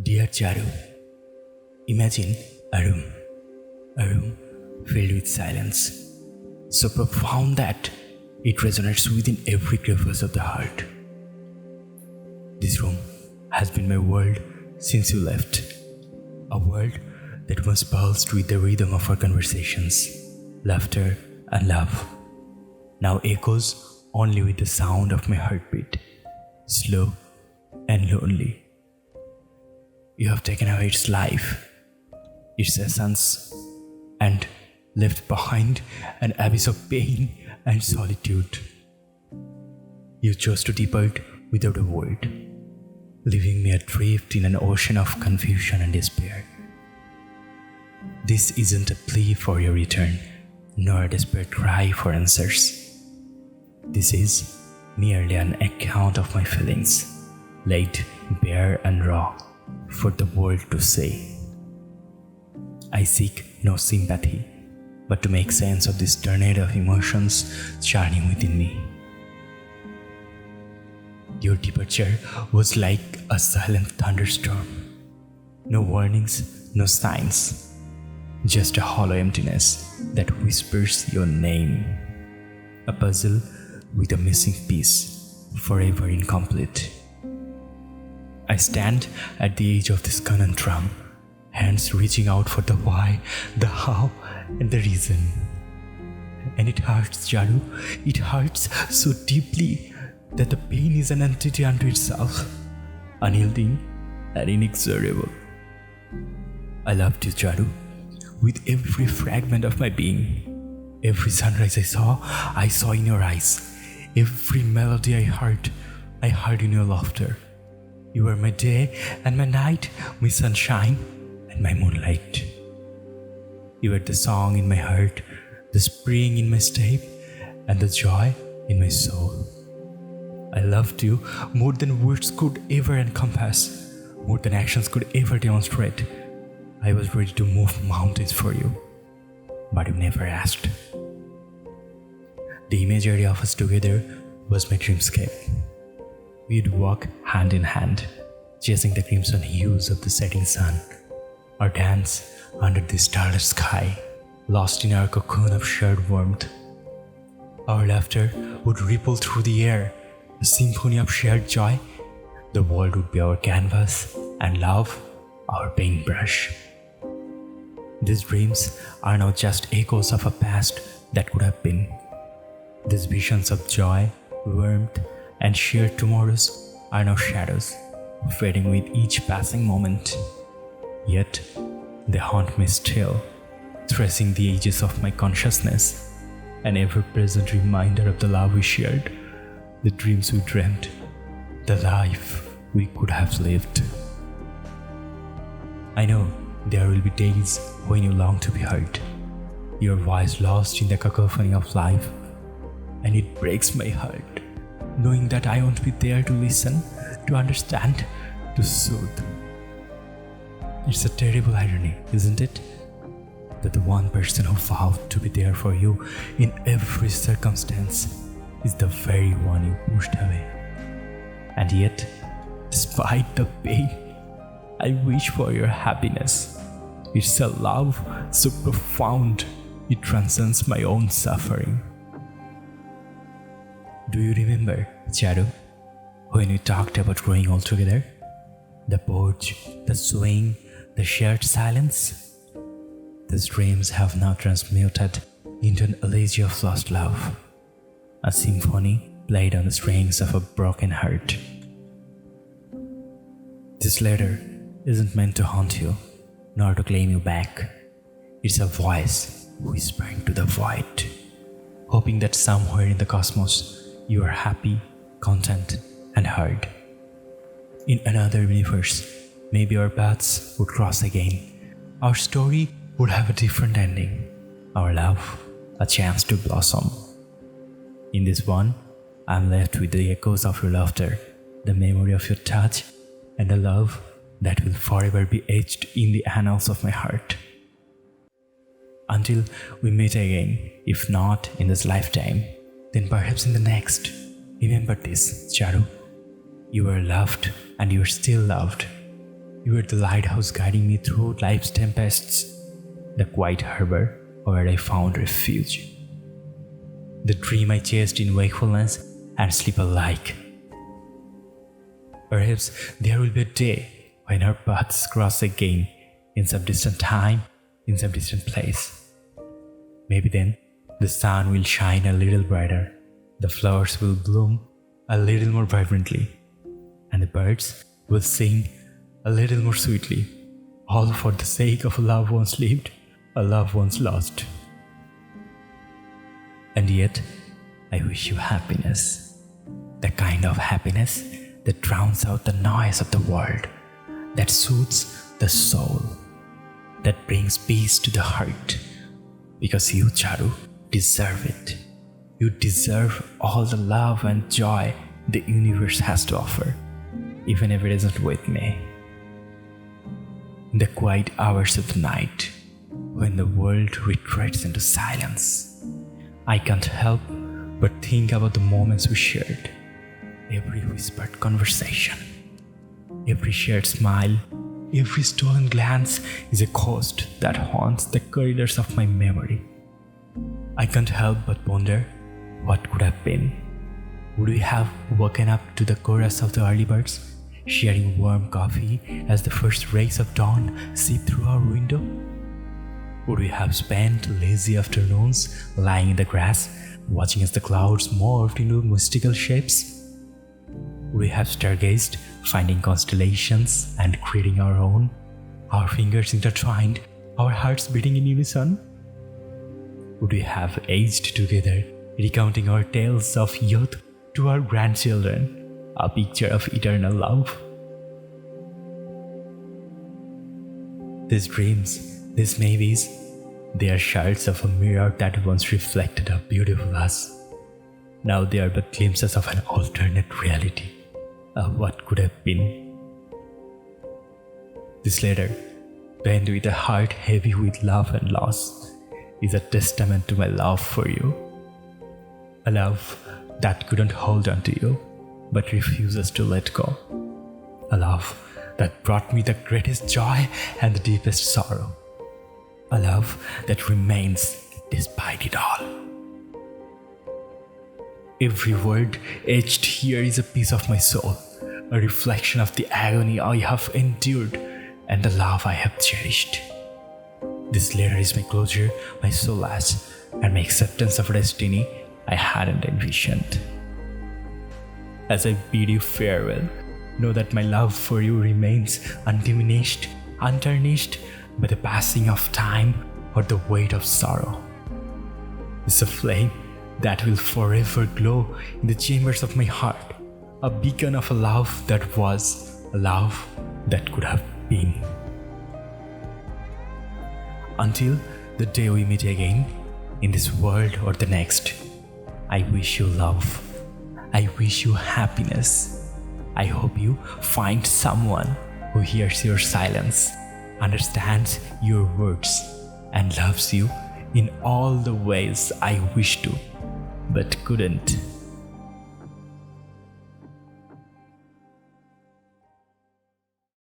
Dear Charu, imagine a room filled with silence, so profound that it resonates within every crevice of the heart. This room has been my world since you left, a world that once pulsed with the rhythm of our conversations, laughter and love, now echoes only with the sound of my heartbeat, slow and lonely. You have taken away its life, its essence, and left behind an abyss of pain and solitude. You chose to depart without a word, leaving me adrift in an ocean of confusion and despair. This isn't a plea for your return, nor a desperate cry for answers. This is merely an account of my feelings, laid bare and raw for the world to see. I seek no sympathy, but to make sense of this tornado of emotions churning within me. Your departure was like a silent thunderstorm. No warnings, no signs, just a hollow emptiness that whispers your name. A puzzle with a missing piece, forever incomplete. I stand at the edge of this conundrum, hands reaching out for the why, the how, and the reason. And it hurts, Charu. It hurts so deeply that the pain is an entity unto itself, unyielding and inexorable. I loved you, Charu, with every fragment of my being. Every sunrise I saw in your eyes. Every melody I heard in your laughter. You were my day and my night, my sunshine and my moonlight. You were the song in my heart, the spring in my step, and the joy in my soul. I loved you more than words could ever encompass, more than actions could ever demonstrate. I was ready to move mountains for you, but you never asked. The imagery of us together was my dreamscape. We'd walk hand in hand, chasing the crimson hues of the setting sun, or dance under the starless sky, lost in our cocoon of shared warmth. Our laughter would ripple through the air, a symphony of shared joy. The world would be our canvas, and love our paintbrush. These dreams are now just echoes of a past that could have been. These visions of joy, warmth, and shared tomorrows are now shadows, fading with each passing moment. Yet, they haunt me still, tracing the edges of my consciousness, an ever-present reminder of the love we shared, the dreams we dreamt, the life we could have lived. I know there will be days when you long to be heard, your voice lost in the cacophony of life, and it breaks my heart, knowing that I won't be there to listen, to understand, to soothe. It's a terrible irony, isn't it? That the one person who vowed to be there for you in every circumstance is the very one you pushed away. And yet, despite the pain, I wish for your happiness. It's a love so profound, it transcends my own suffering. Do you remember, Charu, when we talked about growing old together? The porch, the swing, the shared silence? These dreams have now transmuted into an elegy of lost love, a symphony played on the strings of a broken heart. This letter isn't meant to haunt you, nor to claim you back. It's a voice whispering to the void, hoping that somewhere in the cosmos you are happy, content, and heard. In another universe, maybe our paths would cross again. Our story would have a different ending. Our love, a chance to blossom. In this one, I'm left with the echoes of your laughter, the memory of your touch, and a love that will forever be etched in the annals of my heart. Until we meet again, if not in this lifetime, then perhaps in the next. Remember this, Charu. You were loved and you are still loved. You were the lighthouse guiding me through life's tempests, the quiet harbor where I found refuge, the dream I chased in wakefulness and sleep alike. Perhaps there will be a day when our paths cross again in some distant time, in some distant place. Maybe then the sun will shine a little brighter, the flowers will bloom a little more vibrantly, and the birds will sing a little more sweetly, all for the sake of a love once lived, a love once lost. And yet, I wish you happiness, the kind of happiness that drowns out the noise of the world, that soothes the soul, that brings peace to the heart. Because you, Charu, deserve it. You deserve all the love and joy the universe has to offer, even if it isn't with me. In the quiet hours of the night, when the world retreats into silence, I can't help but think about the moments we shared. Every whispered conversation, every shared smile, every stolen glance is a ghost that haunts the corridors of my memory. I can't help but wonder what could have been. Would we have woken up to the chorus of the early birds, sharing warm coffee as the first rays of dawn seep through our window? Would we have spent lazy afternoons lying in the grass, watching as the clouds morphed into mystical shapes? Would we have stargazed, finding constellations and creating our own, our fingers intertwined, our hearts beating in unison? Would we have aged together, recounting our tales of youth to our grandchildren, a picture of eternal love? These dreams, these maybes, they are shards of a mirror that once reflected a beautiful us. Now they are but glimpses of an alternate reality, of what could have been. This letter, penned with a heart heavy with love and loss, is a testament to my love for you. A love that couldn't hold on to you, but refuses to let go. A love that brought me the greatest joy and the deepest sorrow. A love that remains despite it all. Every word etched here is a piece of my soul, a reflection of the agony I have endured and the love I have cherished. This letter is my closure, my solace, and my acceptance of a destiny I hadn't envisioned. As I bid you farewell, know that my love for you remains undiminished, untarnished by the passing of time or the weight of sorrow. It's a flame that will forever glow in the chambers of my heart, a beacon of a love that was, a love that could have been. Until the day we meet again, in this world or the next, I wish you love. I wish you happiness. I hope you find someone who hears your silence, understands your words, and loves you in all the ways I wish to, but couldn't.